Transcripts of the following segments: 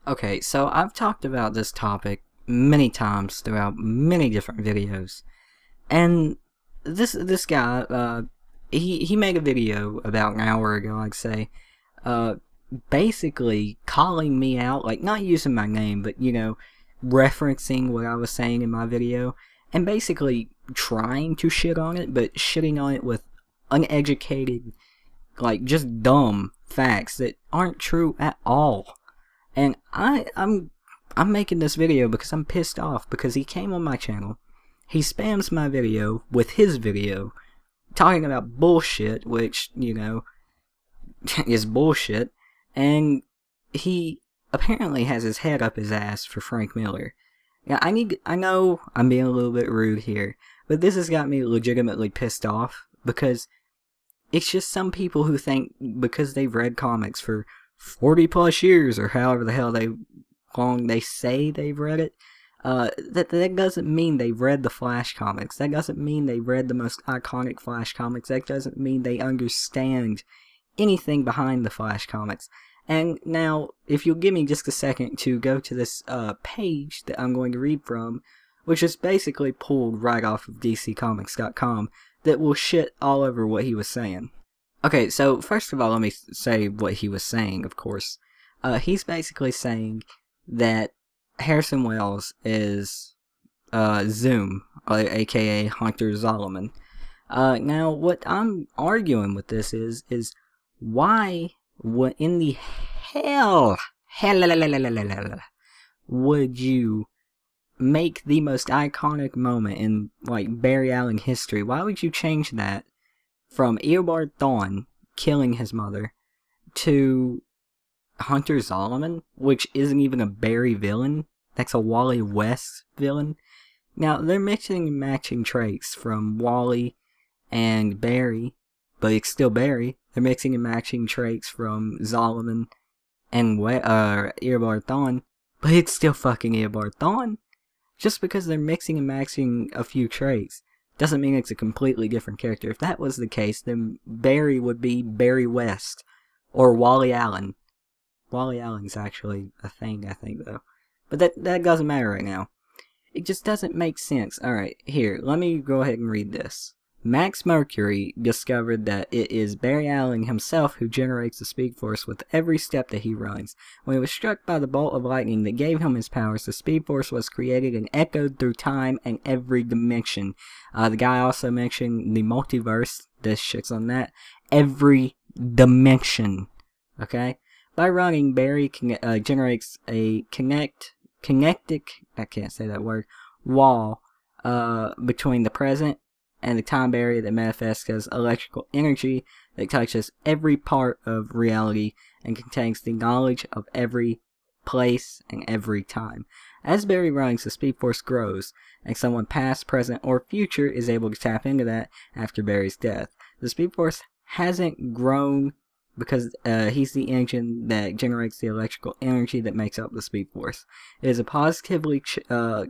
Okay, so I've talked about this topic many times throughout many different videos, and this guy, he made a video about an hour ago, I'd say, uh, basically calling me out, like not using my name, but referencing what I was saying in my video, and basically trying to shit on it, but shitting on it with uneducated, like just dumb facts that aren't true at all. And I'm making this video because I'm pissed off because he came on my channel, he spams my video with his video, talking about bullshit, which, is bullshit, and he apparently has his head up his ass for Frank Miller. Yeah, I know I'm being a little bit rude here, but this has got me legitimately pissed off because it's just some people who think because they've read comics for 40 plus years or however the hell long they say they've read it, that doesn't mean they've read the Flash comics. That doesn't mean they read the most iconic Flash comics. That doesn't mean they understand anything behind the Flash comics. And now, if you'll give me just a second to go to this page that I'm going to read from, which is basically pulled right off of DCComics.com, that will shit all over what he was saying. Okay, so first of all, let me say what he was saying, of course. He's basically saying that Harrison Wells is Zoom, aka Hunter Zolomon. Now, what I'm arguing with this is why, what in the hell would you make the most iconic moment in, like, Barry Allen history? Why would you change that from Eobard Thawne killing his mother to Hunter Zolomon, which isn't even a Barry villain? That's a Wally West villain. Now, they're mixing and matching traits from Wally and Barry, but it's still Barry. They're mixing and matching traits from Zolomon and Eobard Thawne, but it's still fucking Eobard Thawne. Just because they're mixing and matching a few traits doesn't mean it's a completely different character. If that was the case, then Barry would be Barry West or Wally Allen. Wally Allen's actually a thing, I think, though. But that doesn't matter right now. It just doesn't make sense. Alright, here, let me go ahead and read this. Max Mercury discovered that it is Barry Allen himself who generates the Speed Force with every step that he runs. When he was struck by the bolt of lightning that gave him his powers, the Speed Force was created and echoed through time and every dimension. The guy also mentioned the multiverse. This shit's on that. Every dimension. Okay? By running, Barry generates a kinetic, I can't say that word, wall between the present and the time barrier that manifests as electrical energy that touches every part of reality and contains the knowledge of every place and every time. As Barry runs, the Speed Force grows, and someone past, present, or future is able to tap into that after Barry's death. The Speed Force hasn't grown because he's the engine that generates the electrical energy that makes up the Speed Force. It is a positively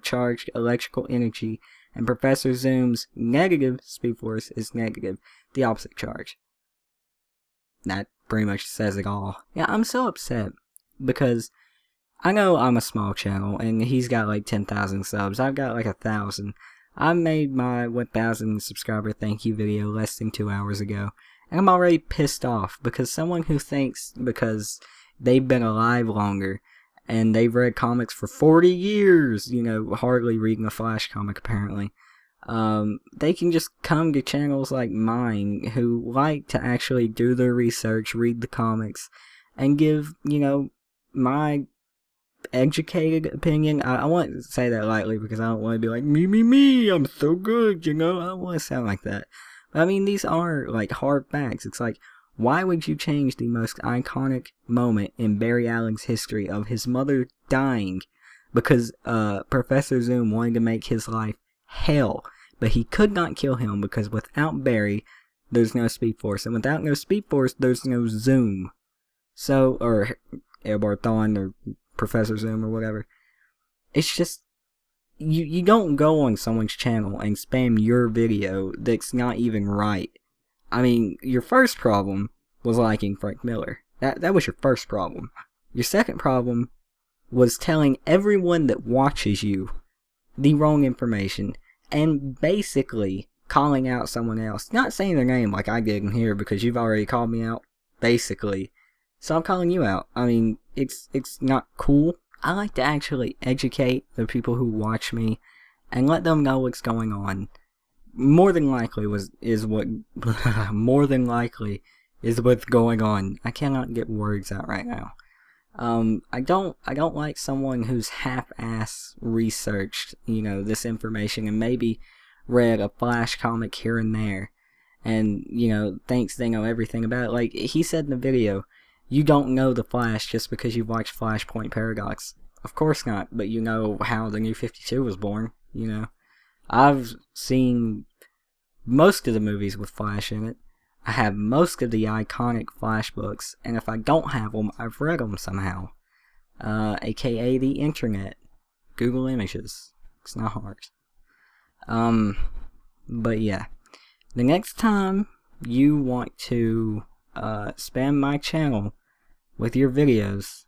charged electrical energy, and Professor Zoom's negative Speed Force is negative, the opposite charge. That pretty much says it all. Yeah, I'm so upset because I know I'm a small channel and he's got like 10,000 subs. I've got like 1,000. I made my 1,000 subscriber thank you video less than 2 hours ago, and I'm already pissed off because someone who thinks because they've been alive longer and they've read comics for 40 years, hardly reading a Flash comic apparently, they can just come to channels like mine who like to actually do their research, read the comics, and give, my educated opinion. I want to say that lightly because I don't want to be like, me, I'm so good, I don't want to sound like that. But I mean, these are like hard facts. It's like, why would you change the most iconic moment in Barry Allen's history of his mother dying because Professor Zoom wanted to make his life hell, but he could not kill him because without Barry, there's no Speed Force, and without no Speed Force, there's no Zoom. So, or Eobard Thawne, or Professor Zoom, or whatever. It's just, you don't go on someone's channel and spam your video that's not even right. I mean, your first problem was liking Frank Miller. That was your first problem. Your second problem was telling everyone that watches you the wrong information, and basically calling out someone else. Not saying their name like I did in here, because you've already called me out, basically. So I'm calling you out. I mean, it's not cool. I like to actually educate the people who watch me and let them know what's going on. More than likely is what's going on. I cannot get words out right now. I don't like someone who's half-ass researched, this information and maybe read a Flash comic here and there, and, thinks they know everything about it. Like he said in the video, you don't know the Flash just because you watched Flashpoint Paradox. Of course not, but you know how the New 52 was born, I've seen most of the movies with Flash in it. I have most of the iconic Flash books, and if I don't have them, I've read them somehow. AKA the internet. Google Images. It's not hard. But yeah. The next time you want to spam my channel with your videos,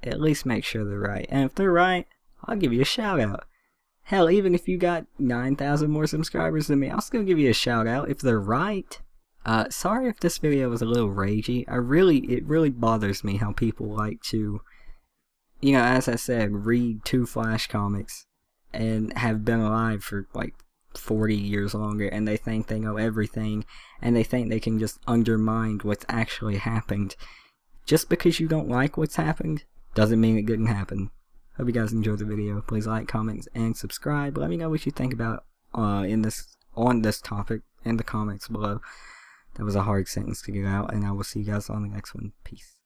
at least make sure they're right. And if they're right, I'll give you a shout out. Hell, even if you got 9,000 more subscribers than me, I'll still give you a shout out if they're right. Sorry if this video was a little ragey. It really bothers me how people like to, as I said, read 2 Flash comics and have been alive for like 40 years longer, and they think they know everything, and they think they can just undermine what's actually happened. Just because you don't like what's happened doesn't mean it didn't happen. Hope you guys enjoyed the video. Please like, comment, and subscribe. Let me know what you think about on this topic in the comments below. That was a hard sentence to get out, and I will see you guys on the next one. Peace.